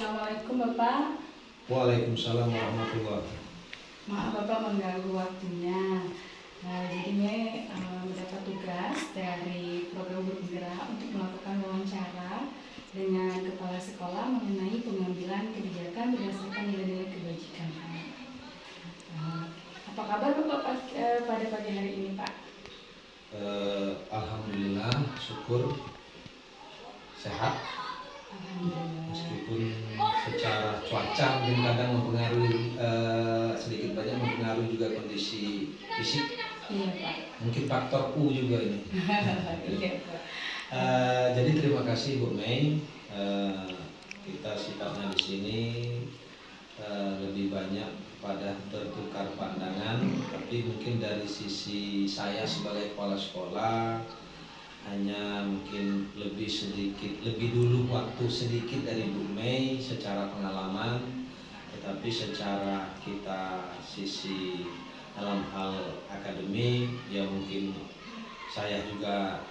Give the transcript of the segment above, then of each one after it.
Assalamualaikum Bapak. Waalaikumsalam warahmatullahi. Maaf Bapak mengganggu waktunya. Jadi Mei mendapat tugas dari program Bergerak untuk melakukan wawancara dengan kepala sekolah mengenai pengambilan kebijakan berdasarkan nilai-nilai kebajikan. Apa kabar Bapak pada pagi hari ini Pak? Alhamdulillah, syukur sehat. Alhamdulillah. Meskipun secara cuaca mungkin kadang mempengaruhi, sedikit banyak mempengaruhi juga kondisi fisik. Iya Pak. Mungkin faktor U juga ini. Iya Pak. Jadi terima kasih Bu Mei. Kita sifatnya di sini lebih banyak pada bertukar pandangan, tapi mungkin dari sisi saya sebagai kepala sekolah hanya mungkin lebih dulu waktu sedikit dari Bu Mei secara pengalaman, tetapi secara kita sisi dalam hal akademik ya mungkin saya juga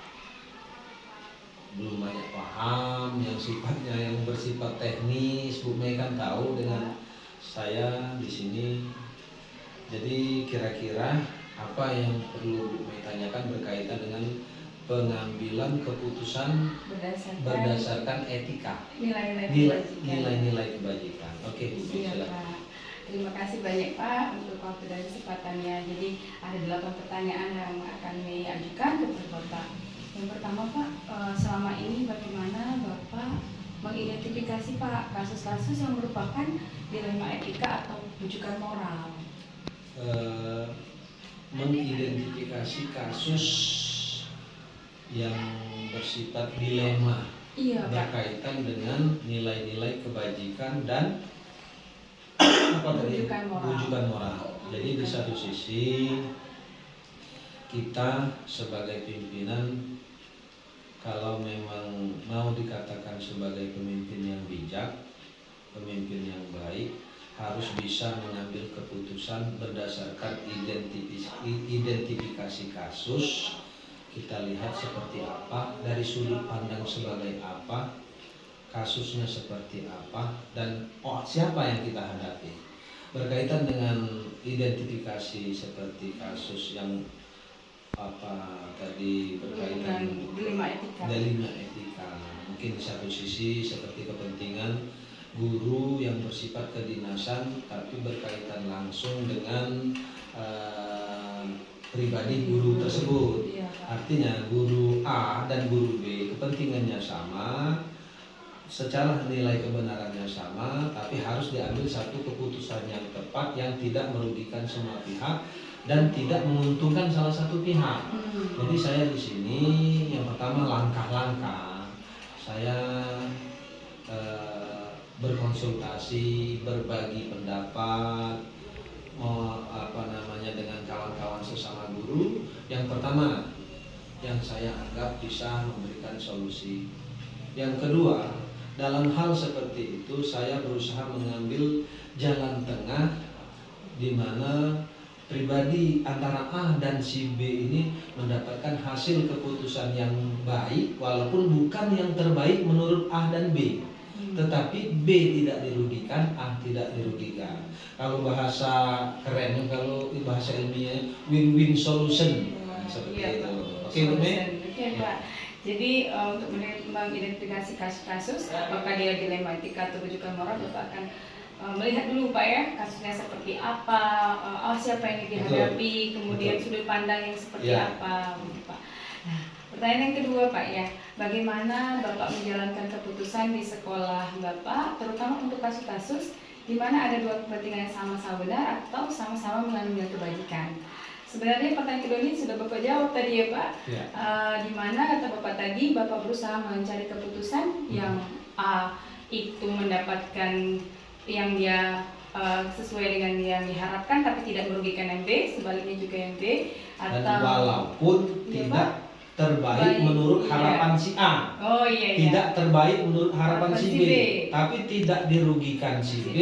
belum banyak paham yang sifatnya yang bersifat teknis. Bu Mei kan tahu dengan saya di sini. Jadi kira-kira apa yang perlu Bu Mei tanyakan berkaitan dengan pengambilan keputusan berdasarkan etika, nilai-nilai kebajikan. Oke, Bu Mei, silakan. Terima kasih banyak Pak untuk waktu dan kesempatannya. Jadi ada 8 pertanyaan yang akan Mei ajukan kepada Bapak. Yang pertama Pak, selama ini bagaimana Bapak mengidentifikasi Pak kasus-kasus yang merupakan dilema etika atau rujukan moral? Mengidentifikasi kasus yang bersifat dilema, iya, berkaitan dengan nilai-nilai kebajikan dan rujukan moral. Jadi di satu sisi kita sebagai pimpinan, kalau memang mau dikatakan sebagai pemimpin yang bijak, pemimpin yang baik, harus bisa mengambil keputusan berdasarkan identifikasi kasus. Kita lihat seperti apa, dari sudut pandang sebagai apa, kasusnya seperti apa, dan siapa yang kita hadapi. Berkaitan dengan identifikasi seperti kasus yang tadi berkaitan dilema etika. Mungkin di satu sisi seperti kepentingan guru yang bersifat kedinasan tapi berkaitan langsung dengan pribadi guru tersebut. Artinya guru A dan guru B kepentingannya sama, secara nilai kebenarannya sama, tapi harus diambil satu keputusan yang tepat yang tidak merugikan semua pihak dan tidak menguntungkan salah satu pihak. Jadi saya di sini yang pertama langkah-langkah saya berkonsultasi, berbagi pendapat, dengan kawan-kawan sesama guru. Yang pertama yang saya anggap bisa memberikan solusi. Yang kedua, dalam hal seperti itu saya berusaha mengambil jalan tengah di mana pribadi antara A dan si B ini mendapatkan hasil keputusan yang baik walaupun bukan yang terbaik menurut A dan B. Tetapi B tidak dirugikan, A tidak dirugikan. Kalau bahasa kerennya, kalau bahasa ilmiahnya win-win solution. Seperti itu. Oke, Bu Mei? Oke, Pak. Jadi untuk mengidentifikasi kasus-kasus apakah dia dilema etika atau rujukan moral, Bapak akan melihat dulu Pak ya kasusnya seperti apa, siapa yang dihadapi, kemudian sudut pandang yang seperti apa, Pak. Nah, pertanyaan yang kedua Pak ya, bagaimana Bapak menjalankan keputusan di sekolah Bapak, terutama untuk kasus-kasus di mana ada dua kepentingan yang sama-sama benar atau sama-sama mengambil kebajikan? Sebenarnya pertanyaan kedua ini sudah Bapak jawab tadi ya Pak, di mana kata Bapak tadi Bapak berusaha mencari keputusan yang A itu mendapatkan yang dia sesuai dengan yang diharapkan tapi tidak merugikan yang B, sebaliknya juga yang B, atau dan walaupun tidak terbaik menurut harapan si A, tidak terbaik menurut harapan si B, tapi tidak dirugikan si B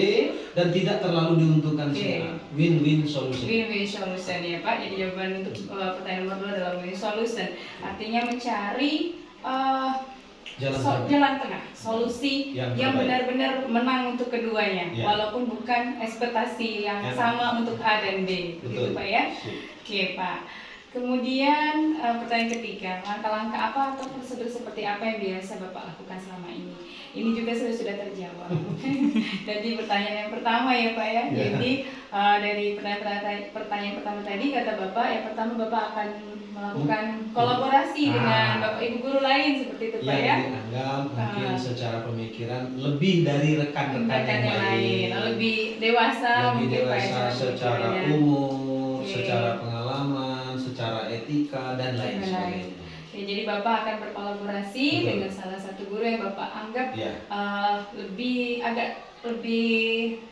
dan tidak terlalu diuntungkan si A. Win-win solution. Win-win solution ya Pak. Jadi jawaban untuk pertanyaan nomor 2 adalah win solution. Artinya mencari jalan tengah, solusi yang yang terbaik. benar-benar menang untuk keduanya, Ya. walaupun bukan ekspektasi yang Ya. sama untuk A dan B, begitu Betul. Pak ya? Sip. Oke Pak. Kemudian pertanyaan ketiga, langkah-langkah apa atau prosedur seperti apa yang biasa Bapak lakukan selama ini? Ini juga sudah terjawab. Jadi pertanyaan yang pertama ya Pak ya. Ya. Jadi dari pertanyaan pertama tadi kata Bapak, yang pertama Bapak akan melakukan kolaborasi dengan Bapak Ibu guru lain seperti itu Pak ya. Yang dianggap mungkin secara pemikiran lebih dari rekan-rekan yang lain, lebih dewasa, lebih mungkin Pak dewasa ya, secara pemikirannya. umum, Oke. secara pengalaman, secara etika dan lain sebagainya. Oke, jadi Bapak akan berkolaborasi Betul. dengan salah satu guru yang Bapak anggap Ya. agak lebih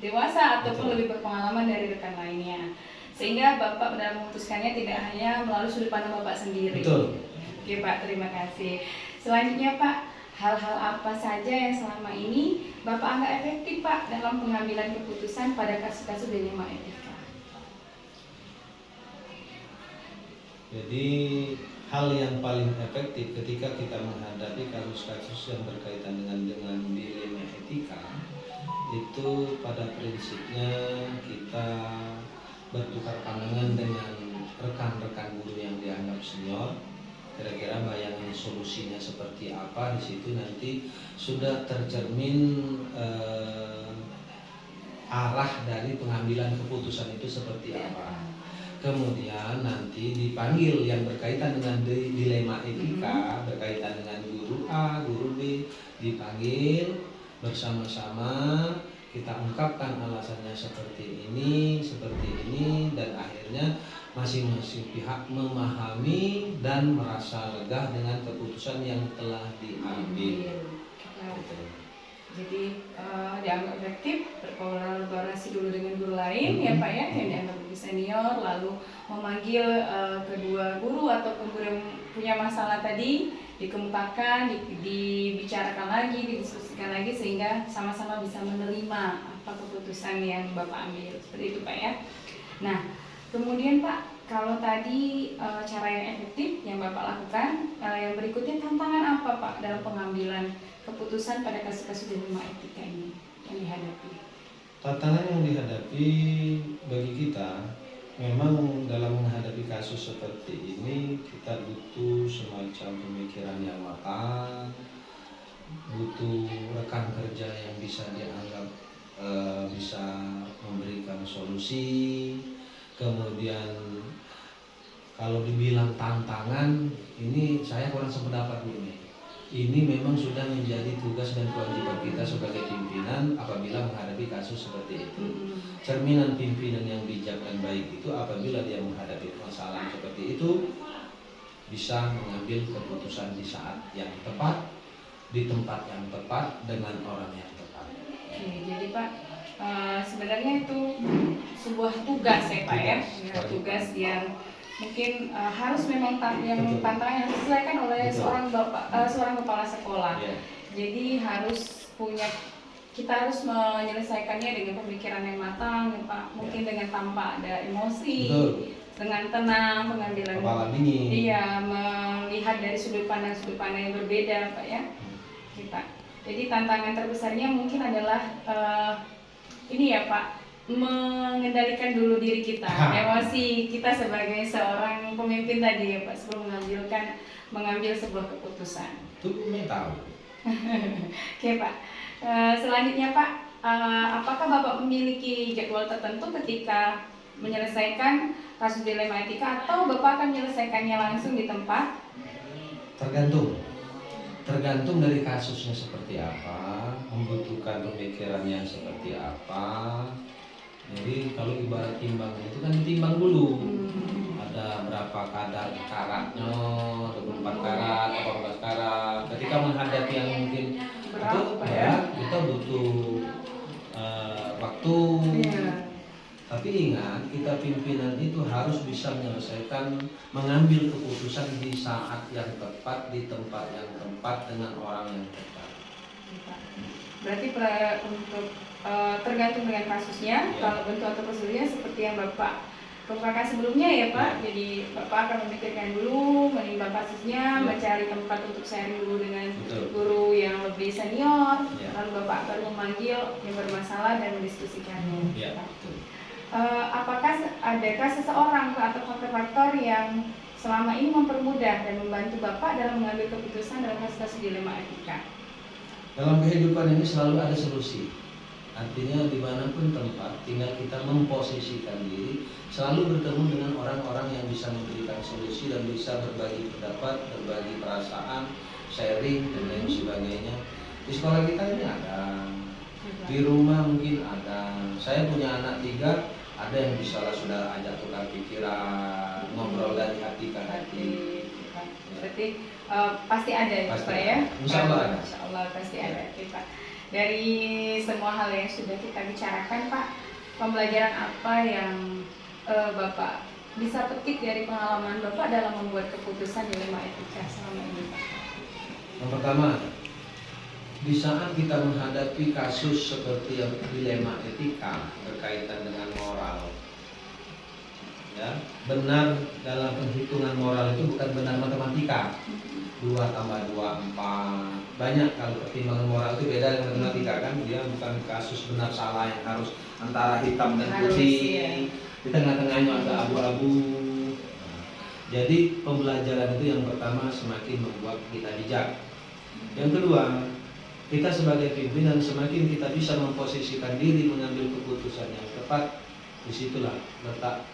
dewasa ataupun Betul. lebih berpengalaman dari rekan lainnya, sehingga Bapak dalam memutuskannya tidak hanya melalui sudut pandang Bapak sendiri. Betul. Oke Pak, terima kasih. Selanjutnya Pak, hal-hal apa saja yang selama ini Bapak anggap efektif Pak dalam pengambilan keputusan pada kasus-kasus dilema etika? Jadi hal yang paling efektif ketika kita menghadapi kasus-kasus yang berkaitan dengan dilema etika itu pada prinsipnya kita bertukar pandangan dengan rekan-rekan guru yang dianggap senior. Kira-kira bayangan solusinya seperti apa, di situ nanti sudah tercermin arah dari pengambilan keputusan itu seperti apa. Kemudian nanti dipanggil yang berkaitan dengan dilema etika, berkaitan dengan guru A, guru B, dipanggil bersama-sama, kita ungkapkan alasannya seperti ini, dan akhirnya masing-masing pihak memahami dan merasa lega dengan keputusan yang telah diambil. Jadi dianggap efektif berkolaborasi dulu dengan guru lain ya Pak ya, yang dianggap lebih senior, lalu memanggil kedua guru ataupun guru yang punya masalah tadi, dikemukakan, dibicarakan lagi, didiskusikan lagi sehingga sama-sama bisa menerima apa keputusan yang Bapak ambil, seperti itu Pak ya. Nah, kemudian Pak, kalau tadi cara yang efektif yang Bapak lakukan, yang berikutnya tantangan apa Pak dalam pengambilan keputusan pada kasus-kasus dilema etika ini yang dihadapi? Tantangan yang dihadapi bagi kita memang dalam menghadapi kasus seperti ini kita butuh semacam pemikiran yang matang, butuh rekan kerja yang bisa dianggap bisa memberikan solusi. Kemudian kalau dibilang tantangan, ini saya kurang sependapat dulu nih. Ini memang sudah menjadi tugas dan kewajiban kita sebagai pimpinan apabila menghadapi kasus seperti itu. Cerminan pimpinan yang bijak dan baik itu apabila dia menghadapi masalah seperti itu bisa mengambil keputusan di saat yang tepat, di tempat yang tepat, dengan orang yang tepat. Oke, jadi Pak, sebenarnya itu sebuah tugas ya Pak ya, tugas yang mungkin harus memang tantangan yang diselesaikan oleh seorang kepala sekolah. Jadi kita harus menyelesaikannya dengan pemikiran yang matang ya Pak, mungkin dengan tanpa ada emosi. Betul. Dengan tenang, pengambilan kepala dingin. Iya, melihat dari sudut pandang yang berbeda Pak ya. Kita. Jadi tantangan terbesarnya mungkin adalah ini ya Pak, mengendalikan dulu diri kita, emosi kita sebagai seorang pemimpin tadi ya Pak, sebelum mengambil sebuah keputusan. Itu tahu. Oke Pak, selanjutnya Pak, apakah Bapak memiliki jadwal tertentu ketika menyelesaikan kasus dilema etika atau Bapak akan menyelesaikannya langsung di tempat? Tergantung dari kasusnya seperti apa, membutuhkan pemikiran yang seperti apa. Jadi kalau ibarat timbang itu kan ditimbang dulu. Ada berapa kadar karatnya, 24 karat, 18 karat. Ketika menghadapi yang mungkin itu ya, kita butuh waktu. Tapi ingat, kita pimpinan itu harus bisa menyelesaikan, mengambil keputusan di saat yang tepat, di tempat yang tepat, dengan orang yang tepat. Berarti untuk tergantung dengan kasusnya, kalau bentuk atau prosedurnya seperti yang Bapak kakak sebelumnya ya Pak. Jadi Bapak akan memikirkan dulu, menimbang kasusnya, mencari tempat untuk sharing dulu dengan guru yang lebih senior, lalu Bapak akan memanggil yang bermasalah dan mendiskusikannya. Apakah adakah seseorang atau faktor-faktor yang selama ini mempermudah dan membantu Bapak dalam mengambil keputusan dalam kasus-kasus dilema etika? Dalam kehidupan ini selalu ada solusi. Artinya dimanapun tempat, tinggal kita memposisikan diri, selalu bertemu dengan orang-orang yang bisa memberikan solusi dan bisa berbagi pendapat, berbagi perasaan, sharing dan lain sebagainya. Di sekolah kita ini ada, di rumah mungkin ada. Saya punya anak 3, ada yang bisa lah sudah ajak tukar pikiran, ngobrol dari hati ke hati. Berarti pasti ada ya Pak ya? Insya Allah ada. Insya Allah pasti ada Pak. Dari semua hal yang sudah kita bicarakan Pak, pembelajaran apa yang Bapak bisa petik dari pengalaman Bapak dalam membuat keputusan dilema etika selama ini Pak? Yang pertama, di saat kita menghadapi kasus seperti yang dilema etika berkaitan dengan moral, ya, benar dalam penghitungan moral itu bukan benar matematika. 2 tambah 2 4. Banyak kalau pertimbangan moral itu beda dengan matematika kan, dia bukan kasus benar salah yang harus antara hitam dan putih. Di tengah-tengahnya ada abu-abu. Jadi pembelajaran itu yang pertama semakin membuat kita bijak. Yang kedua, kita sebagai pimpinan semakin kita bisa memposisikan diri mengambil keputusan yang tepat, disitulah letak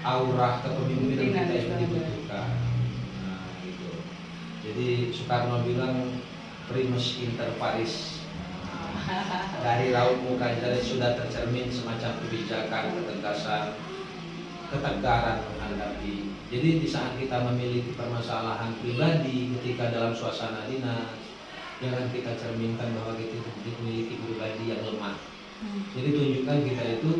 aura kepemimpinan kita yang dibutuhkan. Jadi Soekarno bilang primus inter pares. Dari raut muka sudah tercermin semacam kebijakan, ketegasan, ketegaran menghadapi. Jadi di saat kita memiliki permasalahan pribadi ketika dalam suasana dinas, jangan kita cerminkan bahwa kita memiliki pribadi yang lemah. Jadi tunjukkan kita itu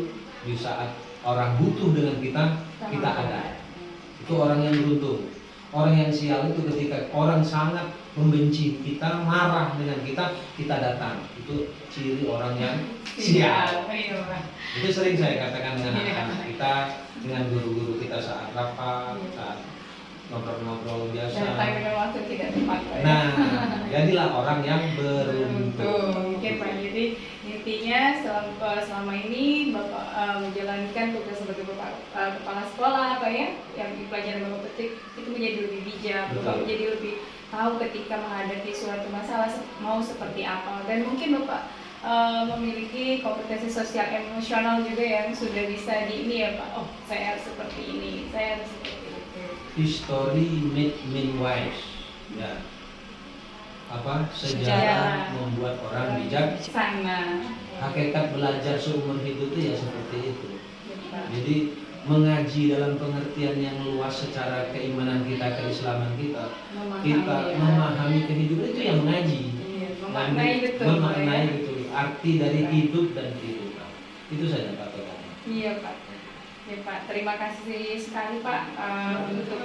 di saat orang butuh dengan kita, kita ada. Itu orang yang beruntung. Orang yang sial itu ketika orang sangat membenci kita, marah dengan kita, kita datang. Itu ciri orang yang sial. Itu sering saya katakan dengan anak-anak kita, dengan guru-guru kita saat rapat, saat ngobrol-ngobrol biasa. Waktu tidak tepat. Nah, jadilah orang yang beruntung. Oke Pak, jadi intinya selama ini Bapak menjalankan tugas sebagai kepala sekolah Pak ya, yang pelajaran Bapak petik itu menjadi lebih bijak, Bapak menjadi lebih tahu ketika menghadapi suatu masalah mau seperti apa, dan mungkin Bapak memiliki kompetensi sosial emosional juga yang sudah bisa di ini ya Pak. Oh, saya harus seperti ini, saya harus seperti itu. History made men wise. Ya. Sejarah membuat orang bijak. Hakikat belajar seumur hidup itu ya seperti itu. Jadi mengaji dalam pengertian yang luas secara keimanan kita, keislaman kita, memahami kehidupan itu yang mengaji. Memaknai betul arti dari hidup dan kehidupan. Itu saja Pak Toto. Iya Pak. Ya Pak, terima kasih sekali Pak untuk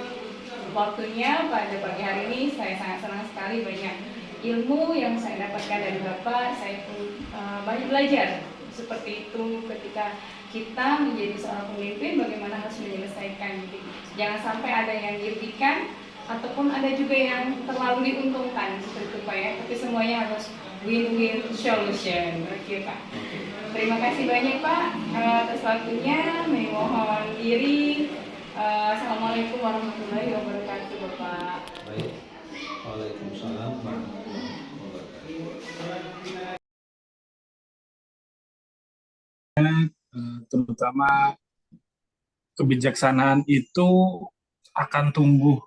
waktunya pada pagi hari ini. Saya sangat senang sekali, banyak ilmu yang saya dapatkan dari Bapak. Saya pun banyak belajar seperti itu ketika kita menjadi seorang pemimpin, bagaimana harus menyelesaikan. Jadi, jangan sampai ada yang dirugikan ataupun ada juga yang terlalu diuntungkan seperti itu Pak ya. Tapi semuanya harus win-win solution. Oke Pak. Terima kasih banyak Pak atas waktunya. Mohon diri. Assalamualaikum warahmatullahi wabarakatuh Bapak. Baik. Waalaikumsalam warahmatullahi wabarakatuh. Terutama kebijaksanaan itu akan tumbuh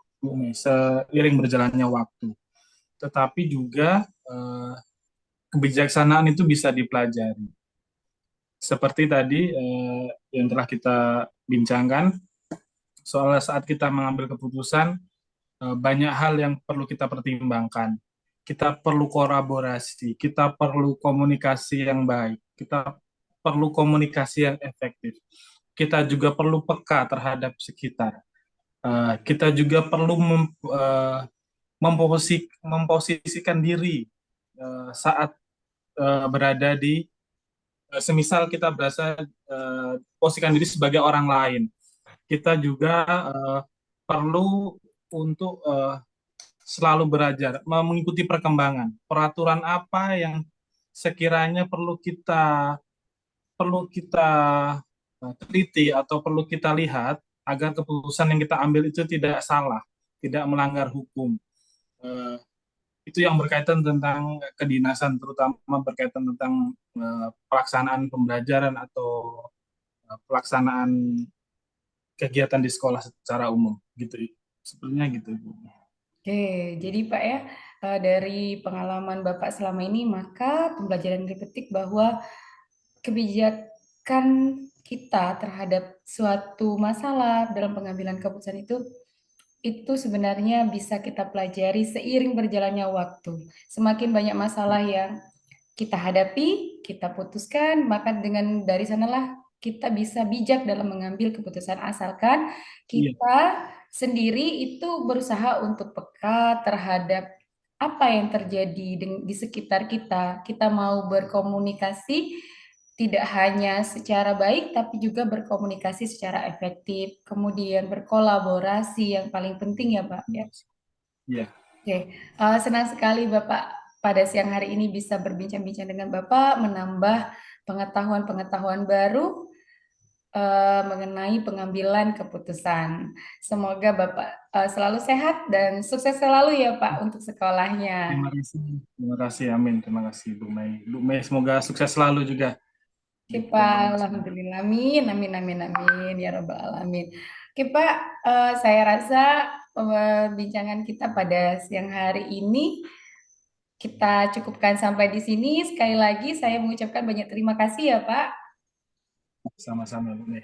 seiring berjalannya waktu. Tetapi juga kebijaksanaan itu bisa dipelajari. Seperti tadi yang telah kita bincangkan, soal saat kita mengambil keputusan, banyak hal yang perlu kita pertimbangkan. Kita perlu kolaborasi, kita perlu komunikasi yang baik, kita perlu komunikasi yang efektif. Kita juga perlu peka terhadap sekitar. Kita juga perlu memposisikan diri saat berada di semisal kita berasa posisikan diri sebagai orang lain, kita juga perlu untuk selalu belajar, mengikuti perkembangan. Peraturan apa yang sekiranya perlu kita teliti atau perlu kita lihat agar keputusan yang kita ambil itu tidak salah, tidak melanggar hukum. Eh, itu yang berkaitan tentang kedinasan, terutama berkaitan tentang pelaksanaan pembelajaran atau pelaksanaan kegiatan di sekolah secara umum, gitu. Sebenarnya gitu. Oke, jadi Pak ya, dari pengalaman Bapak selama ini, maka pembelajaran dipetik bahwa kebijakan kita terhadap suatu masalah dalam pengambilan keputusan itu sebenarnya bisa kita pelajari seiring berjalannya waktu. Semakin banyak masalah yang kita hadapi, kita putuskan, maka dengan dari sanalah kita bisa bijak dalam mengambil keputusan, asalkan Iya, kita sendiri itu berusaha untuk peka terhadap apa yang terjadi di sekitar kita. Kita mau berkomunikasi tidak hanya secara baik, tapi juga berkomunikasi secara efektif, kemudian berkolaborasi yang paling penting ya Pak ya. iya. Oke, senang sekali Bapak pada siang hari ini bisa berbincang-bincang dengan Bapak, menambah pengetahuan-pengetahuan baru mengenai pengambilan keputusan. Semoga Bapak selalu sehat dan sukses selalu ya Pak untuk sekolahnya. Terima kasih, terima kasih, amin, terima kasih Bu Mei. Bu Mei semoga sukses selalu juga Oke di Pak, program tersebut. Alhamdulillah, amin, amin, amin, amin, ya Rabbal Alamin. Oke Pak, saya rasa perbincangan kita pada siang hari ini kita cukupkan sampai di sini. Sekali lagi saya mengucapkan banyak terima kasih ya Pak. Sama-sama Bu Mei.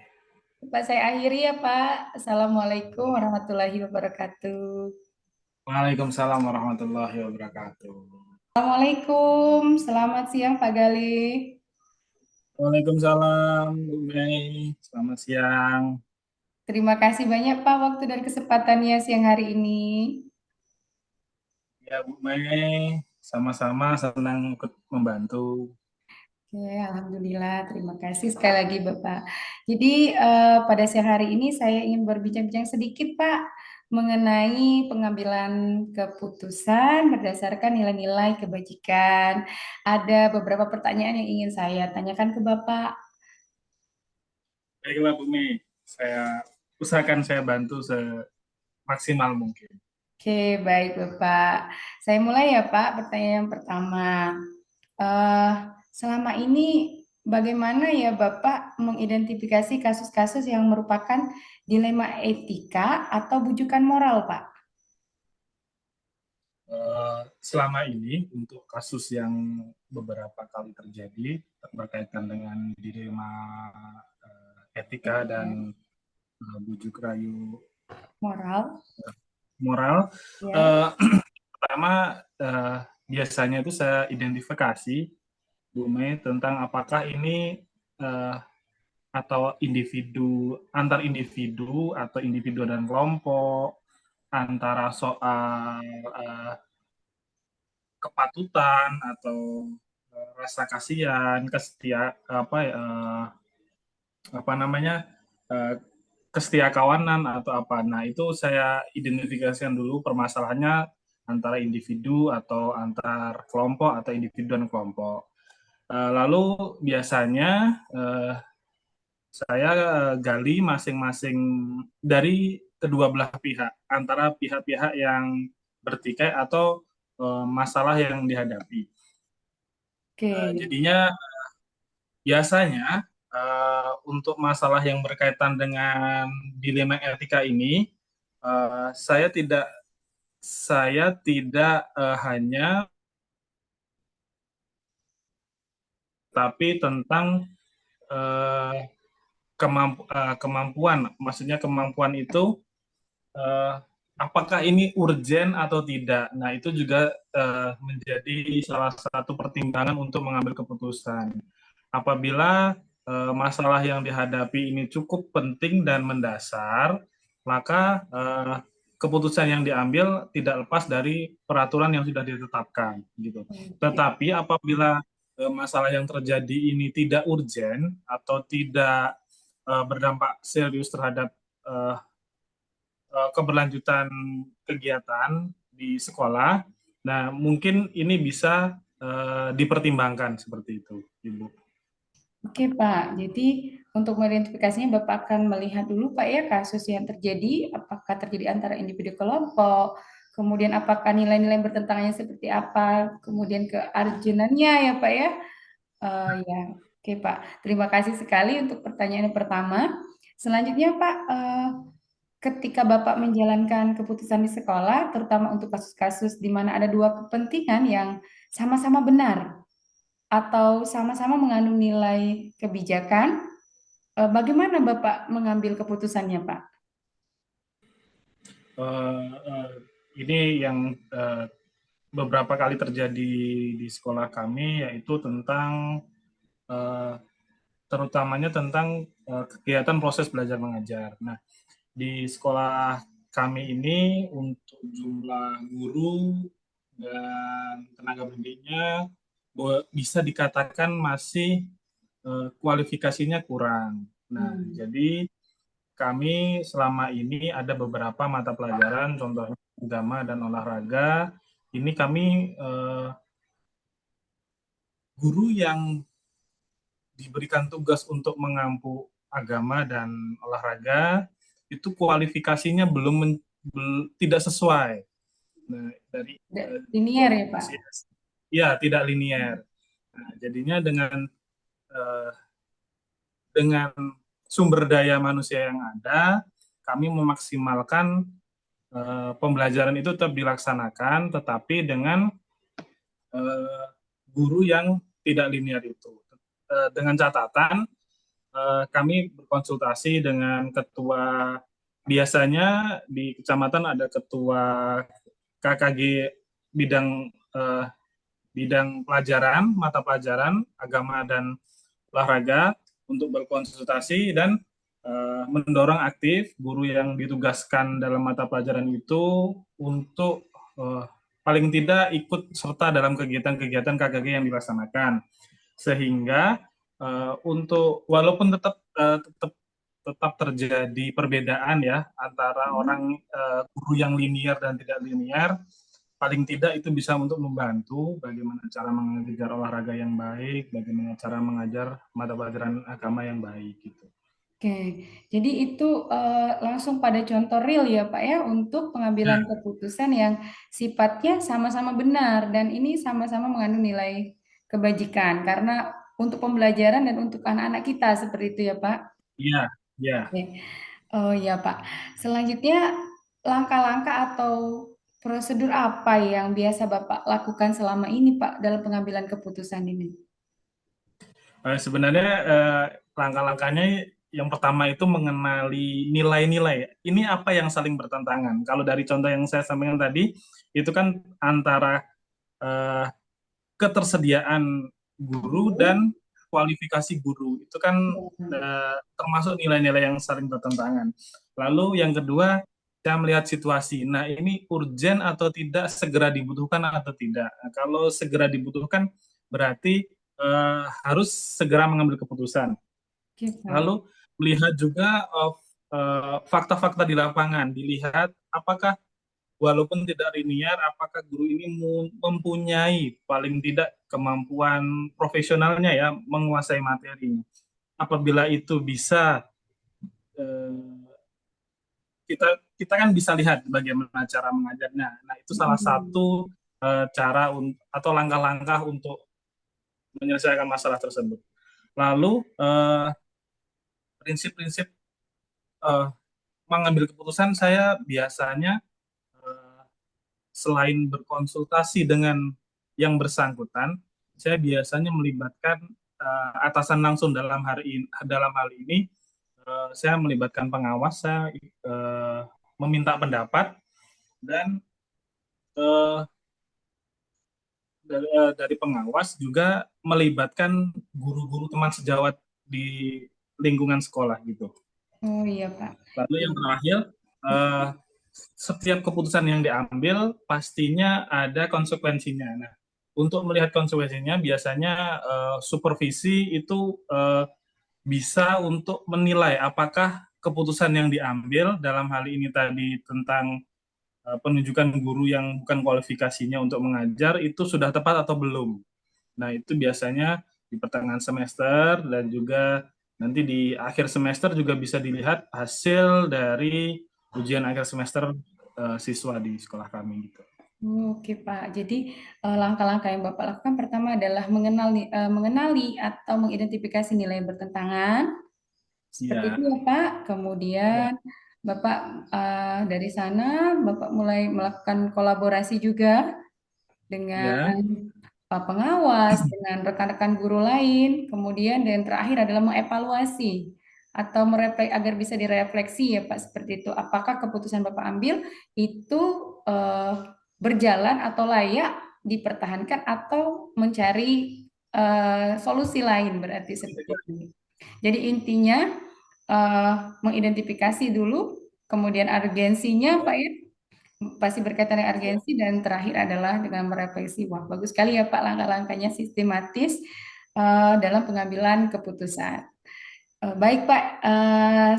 Pak saya akhiri ya Pak. Assalamualaikum warahmatullahi wabarakatuh. Waalaikumsalam warahmatullahi wabarakatuh. Assalamualaikum, selamat siang Pak Galih. Waalaikumsalam Bu Mei, selamat siang. Terima kasih banyak Pak waktu dan kesempatannya siang hari ini. Ya Bu Mei, sama-sama senang ikut membantu. Oke, alhamdulillah. Terima kasih sekali lagi Bapak. Jadi pada siang hari ini saya ingin berbincang-bincang sedikit Pak mengenai pengambilan keputusan berdasarkan nilai-nilai kebajikan. Ada beberapa pertanyaan yang ingin saya tanyakan ke Bapak. Baiklah Bu Mei, saya usahakan saya bantu semaksimal mungkin. Oke, baik Bapak. Saya mulai ya Pak. Pertanyaan yang pertama. Eh, Selama ini bagaimana ya Bapak mengidentifikasi kasus-kasus yang merupakan dilema etika atau bujukan moral, Pak? Selama ini untuk kasus yang beberapa kali terjadi berkaitan dengan dilema etika dan bujuk rayu Moral, moral, ya. pertama biasanya itu saya identifikasi Bu Mei tentang apakah ini atau antar individu atau individu dan kelompok, antara soal kepatutan atau rasa kasihan, apa namanya, kesetia kawanan atau apa. Nah, itu saya identifikasikan dulu permasalahannya antara individu atau antar kelompok atau individu dan kelompok. Lalu biasanya saya gali masing-masing dari kedua belah pihak, antara pihak-pihak yang bertikai atau masalah yang dihadapi. Oke, Jadinya biasanya untuk masalah yang berkaitan dengan dilema etika ini, saya tidak hanya tapi tentang kemampuan, maksudnya kemampuan itu apakah ini urgen atau tidak. Nah, itu juga menjadi salah satu pertimbangan untuk mengambil keputusan. Apabila masalah yang dihadapi ini cukup penting dan mendasar, maka keputusan yang diambil tidak lepas dari peraturan yang sudah ditetapkan gitu. oke. Tetapi apabila masalah yang terjadi ini tidak urgen atau tidak berdampak serius terhadap keberlanjutan kegiatan di sekolah, nah mungkin ini bisa dipertimbangkan seperti itu, Ibu. Oke Pak, jadi untuk mengidentifikasinya Bapak akan melihat dulu Pak ya kasus yang terjadi, apakah terjadi antara individu kelompok, kemudian apakah nilai-nilai bertentangannya seperti apa, kemudian kearjunannya ya Pak ya. Ya, oke Pak. Terima kasih sekali untuk pertanyaan yang pertama. Selanjutnya Pak, ketika Bapak menjalankan keputusan di sekolah, terutama untuk kasus-kasus di mana ada dua kepentingan yang sama-sama benar atau sama-sama mengandung nilai kebijakan, bagaimana Bapak mengambil keputusannya, Pak? Uh, uh, ini yang beberapa kali terjadi di sekolah kami, yaitu tentang terutamanya tentang kegiatan proses belajar mengajar. Nah, di sekolah kami ini untuk jumlah guru dan tenaga pendidiknya bisa dikatakan masih kualifikasinya kurang. Nah, jadi kami selama ini ada beberapa mata pelajaran, contohnya agama dan olahraga. Ini kami guru yang diberikan tugas untuk mengampu agama dan olahraga itu kualifikasinya tidak sesuai. Nah, dari Linear ya Pak? Ya, tidak linear. Nah, jadinya dengan sumber daya manusia yang ada, kami memaksimalkan pembelajaran itu tetap dilaksanakan, tetapi dengan guru yang tidak linear itu. Dengan catatan, kami berkonsultasi dengan ketua, biasanya di kecamatan ada ketua KKG bidang pelajaran, mata pelajaran agama dan olahraga untuk berkonsultasi dan mendorong aktif guru yang ditugaskan dalam mata pelajaran itu untuk paling tidak ikut serta dalam kegiatan-kegiatan KKG yang dilaksanakan, sehingga untuk walaupun tetap terjadi perbedaan ya antara orang guru yang linear dan tidak linear, paling tidak itu bisa untuk membantu bagaimana cara mengajar olahraga yang baik, bagaimana cara mengajar mata pelajaran agama yang baik gitu. Oke, jadi itu langsung pada contoh real ya Pak ya untuk pengambilan keputusan yang sifatnya sama-sama benar dan ini sama-sama mengandung nilai kebajikan karena untuk pembelajaran dan untuk anak-anak kita seperti itu ya Pak. Iya, iya. Oke. Oh ya Pak. Selanjutnya langkah-langkah atau prosedur apa yang biasa Bapak lakukan selama ini Pak dalam pengambilan keputusan ini? Sebenarnya langkah-langkahnya yang pertama itu mengenali nilai-nilai. Ini apa yang saling bertentangan. Kalau dari contoh yang saya sampaikan tadi, itu kan antara ketersediaan guru dan kualifikasi guru. Itu kan termasuk nilai-nilai yang saling bertentangan. Lalu yang kedua, saya melihat situasi. Nah, ini urgen atau tidak, segera dibutuhkan atau tidak. Nah, kalau segera dibutuhkan, berarti harus segera mengambil keputusan. Lalu melihat juga fakta-fakta di lapangan, dilihat apakah walaupun tidak linear, apakah guru ini mempunyai paling tidak kemampuan profesionalnya ya menguasai materinya. Apabila itu bisa, kita kan bisa lihat bagaimana cara mengajarnya. Nah, itu salah satu cara atau langkah-langkah untuk menyelesaikan masalah tersebut. Lalu prinsip-prinsip mengambil keputusan, saya biasanya selain berkonsultasi dengan yang bersangkutan, saya biasanya melibatkan atasan langsung dalam hal ini saya melibatkan pengawas, saya meminta pendapat dan dari pengawas juga melibatkan guru-guru teman sejawat di lingkungan sekolah gitu. Oh iya Pak. Lalu yang terakhir, setiap keputusan yang diambil pastinya ada konsekuensinya. Nah, untuk melihat konsekuensinya biasanya supervisi itu bisa untuk menilai apakah keputusan yang diambil dalam hal ini tadi tentang penunjukan guru yang bukan kualifikasinya untuk mengajar itu sudah tepat atau belum. Nah, itu biasanya di pertengahan semester dan juga nanti di akhir semester juga bisa dilihat hasil dari ujian akhir semester siswa di sekolah kami gitu. Oke Pak, jadi langkah-langkah yang Bapak lakukan pertama adalah mengenali atau mengidentifikasi nilai bertentangan, seperti itu Iya, ya Pak. ya, Kemudian Bapak dari sana Bapak mulai melakukan kolaborasi juga dengan ya, pengawas, dengan rekan-rekan guru lain, kemudian dan terakhir adalah mengevaluasi atau agar bisa direfleksi ya Pak, seperti itu. Apakah keputusan Bapak ambil itu eh, berjalan atau layak dipertahankan atau mencari solusi lain berarti seperti itu. Jadi intinya mengidentifikasi dulu, kemudian urgensinya Pak ya, pasti berkaitan dengan urgensi dan terakhir adalah dengan merefleksi. Wah, bagus sekali ya Pak langkah-langkahnya sistematis dalam pengambilan keputusan. Baik Pak,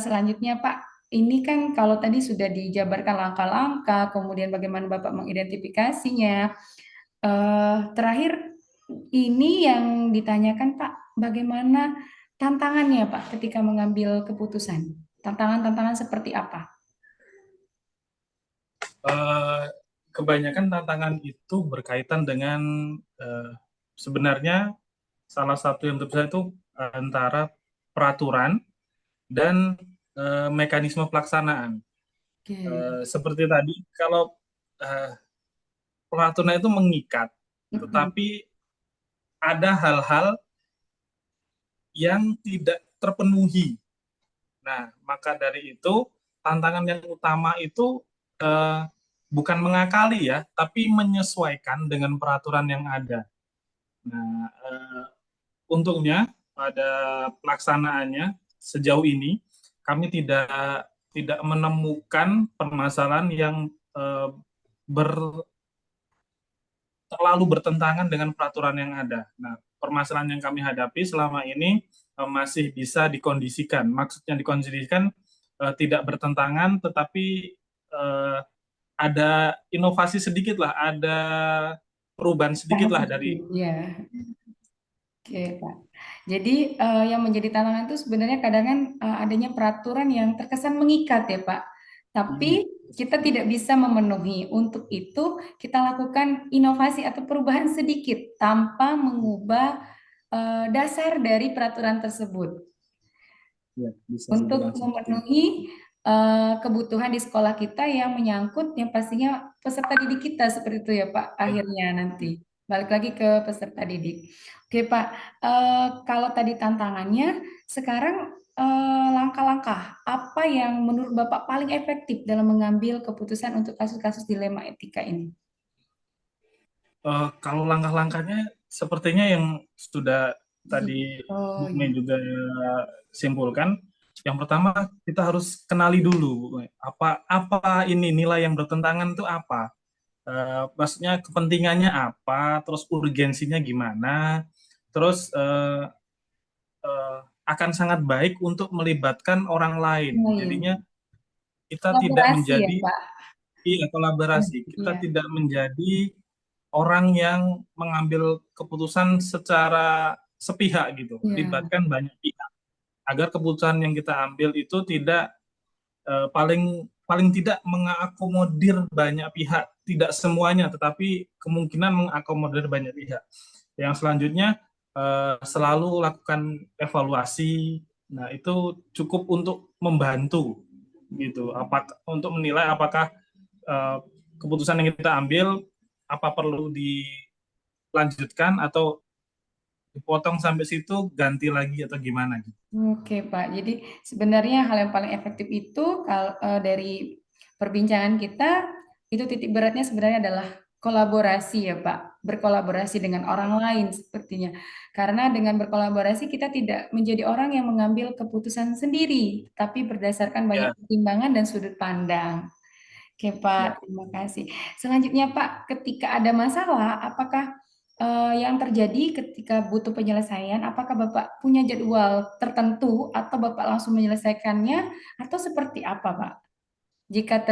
selanjutnya Pak, ini kan kalau tadi sudah dijabarkan langkah-langkah, kemudian bagaimana Bapak mengidentifikasinya. Terakhir ini yang ditanyakan Pak, bagaimana tantangannya Pak ketika mengambil keputusan? Tantangan-tantangan seperti apa? eh, kebanyakan tantangan itu berkaitan dengan sebenarnya salah satu yang terbesar itu antara peraturan dan mekanisme pelaksanaan. Oke. Seperti tadi, kalau eh, peraturan itu mengikat, Mm-mm. tetapi ada hal-hal yang tidak terpenuhi. Nah, maka dari itu tantangan yang utama itu eh, bukan mengakali ya, tapi menyesuaikan dengan peraturan yang ada. Nah, untungnya pada pelaksanaannya sejauh ini kami tidak menemukan permasalahan yang eh, ber, terlalu bertentangan dengan peraturan yang ada. Nah, permasalahan yang kami hadapi selama ini masih bisa dikondisikan. Maksudnya dikondisikan tidak bertentangan, tetapi eh, ada inovasi sedikit lah, ada perubahan sedikit Tahan lah dari. sedikit, ya. Oke, Pak. Jadi yang menjadi tantangan itu sebenarnya kadang kan adanya peraturan yang terkesan mengikat ya, Pak. Tapi kita tidak bisa memenuhi. Untuk itu kita lakukan inovasi atau perubahan sedikit tanpa mengubah dasar dari peraturan tersebut Ya, bisa untuk dibilang seperti itu. memenuhi kebutuhan di sekolah kita yang menyangkut yang pastinya peserta didik kita seperti itu ya Pak Ya. akhirnya nanti balik lagi ke peserta didik. Oke Pak, kalau tadi tantangannya sekarang langkah-langkah apa yang menurut Bapak paling efektif dalam mengambil keputusan untuk kasus-kasus dilema etika ini? Kalau langkah-langkahnya sepertinya yang sudah Iya. tadi Oh Bu iya. Mei juga simpulkan. Yang pertama kita harus kenali dulu apa apa ini nilai yang bertentangan itu apa. Maksudnya kepentingannya apa, terus urgensinya gimana, terus eh, akan sangat baik untuk melibatkan orang lain. Oh iya. Jadinya kita tidak Kolaborasi ya menjadi Pak. iya kolaborasi, kita Iya. tidak menjadi orang yang mengambil keputusan secara sepihak gitu, Iya. libatkan banyak pihak agar keputusan yang kita ambil itu tidak paling paling tidak mengakomodir banyak pihak, tidak semuanya, tetapi kemungkinan mengakomodir banyak pihak. Yang selanjutnya selalu lakukan evaluasi. Nah, itu cukup untuk membantu gitu. Untuk menilai apakah eh, keputusan yang kita ambil apa perlu dilanjutkan atau dipotong sampai situ ganti lagi atau gimana gitu. Oke, Pak. Jadi sebenarnya hal yang paling efektif itu dari perbincangan kita itu titik beratnya sebenarnya adalah kolaborasi ya, Pak. Berkolaborasi dengan orang lain sepertinya. Karena dengan berkolaborasi kita tidak menjadi orang yang mengambil keputusan sendiri, tapi berdasarkan banyak Ya, pertimbangan dan sudut pandang. Oke, ya. Pak. Terima kasih. Selanjutnya, Pak, ketika ada masalah, apakah yang terjadi ketika butuh penyelesaian, apakah Bapak punya jadwal tertentu atau Bapak langsung menyelesaikannya atau seperti apa, Pak? Jika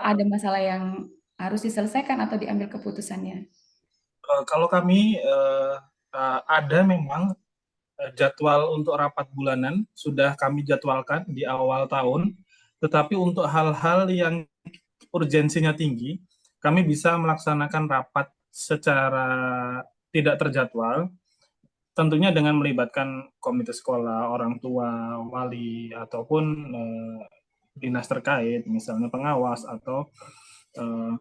ada masalah yang harus diselesaikan atau diambil keputusannya. Kalau kami ada memang jadwal untuk rapat bulanan sudah kami jadwalkan di awal tahun, tetapi untuk hal-hal yang urgensinya tinggi, kami bisa melaksanakan rapat secara tidak terjadwal, tentunya dengan melibatkan komite sekolah, orang tua, wali, ataupun dinas terkait, misalnya pengawas atau eh,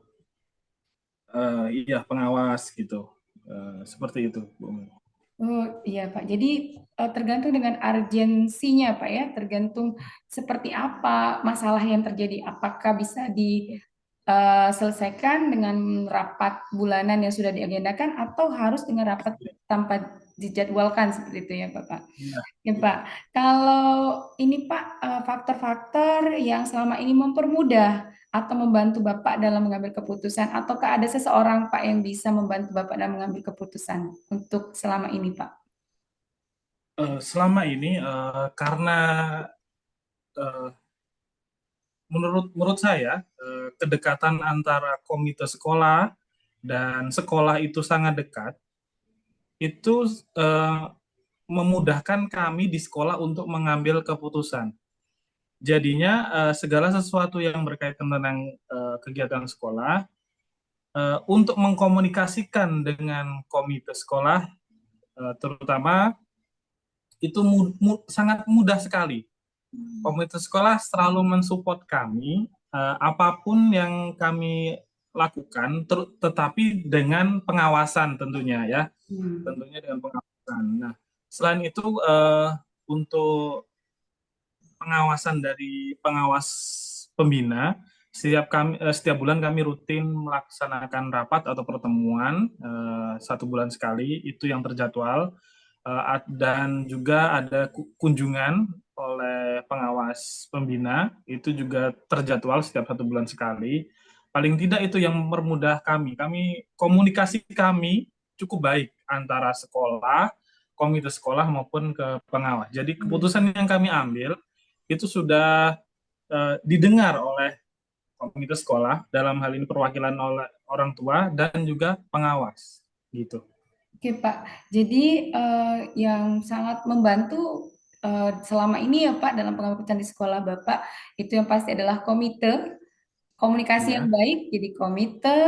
iya pengawas gitu. Seperti itu, Bu. Oh iya Pak, jadi tergantung dengan urgensinya Pak ya, tergantung seperti apa masalah yang terjadi, apakah bisa diselesaikan dengan rapat bulanan yang sudah diagendakan atau harus dengan rapat tanpa dijadwalkan seperti itu ya Bapak. Iya, Ya gitu. Pak, kalau ini Pak faktor-faktor yang selama ini mempermudah atau membantu Bapak dalam mengambil keputusan, ataukah ada seseorang Pak yang bisa membantu Bapak dalam mengambil keputusan untuk selama ini Pak? Selama ini karena eh, menurut saya kedekatan antara komite sekolah dan sekolah itu sangat dekat, itu memudahkan kami di sekolah untuk mengambil keputusan. Jadinya segala sesuatu yang berkaitan tentang kegiatan sekolah, untuk mengkomunikasikan dengan komite sekolah, terutama itu sangat mudah sekali. Komite sekolah selalu mensupport kami, apapun yang kami lakukan, tetapi dengan pengawasan tentunya ya, Hmm. tentunya dengan pengawasan. Nah, selain itu untuk pengawasan dari pengawas pembina, setiap bulan kami rutin melaksanakan rapat atau pertemuan 1 bulan sekali, itu yang terjadwal. Dan juga ada kunjungan oleh pengawas pembina, itu juga terjadwal setiap 1 bulan sekali. Paling tidak itu yang mempermudah kami. Komunikasi kami cukup baik antara sekolah, komite sekolah maupun ke pengawas. Jadi keputusan yang kami ambil itu sudah didengar oleh komite sekolah, dalam hal ini perwakilan oleh orang tua dan juga pengawas gitu. Oke Pak, jadi yang sangat membantu selama ini ya Pak dalam pengambilan keputusan di sekolah Bapak itu yang pasti adalah komite, komunikasi yang Iya. baik, jadi komite,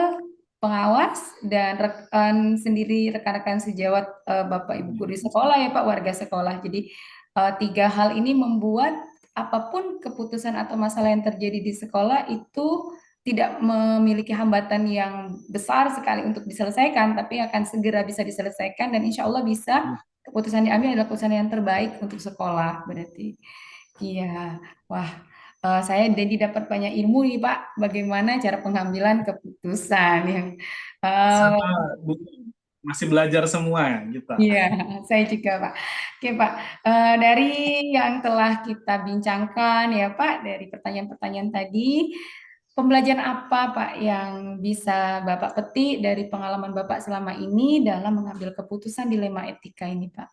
pengawas, dan rekan sendiri, rekan-rekan sejawat Bapak Ibu guru di sekolah ya Pak, warga sekolah. Jadi 3 hal ini membuat apapun keputusan atau masalah yang terjadi di sekolah itu tidak memiliki hambatan yang besar sekali untuk diselesaikan, tapi akan segera bisa diselesaikan dan insya Allah bisa keputusan diambil adalah keputusan yang terbaik untuk sekolah berarti. Iya, wah, saya jadi dapat banyak ilmu nih Pak, bagaimana cara pengambilan keputusan yang eh, Sama masih belajar semua kita. iya, saya juga Pak. Oke Pak, dari yang telah kita bincangkan ya Pak, dari pertanyaan-pertanyaan tadi, pembelajaran apa Pak yang bisa Bapak petik dari pengalaman Bapak selama ini dalam mengambil keputusan dilema etika ini Pak?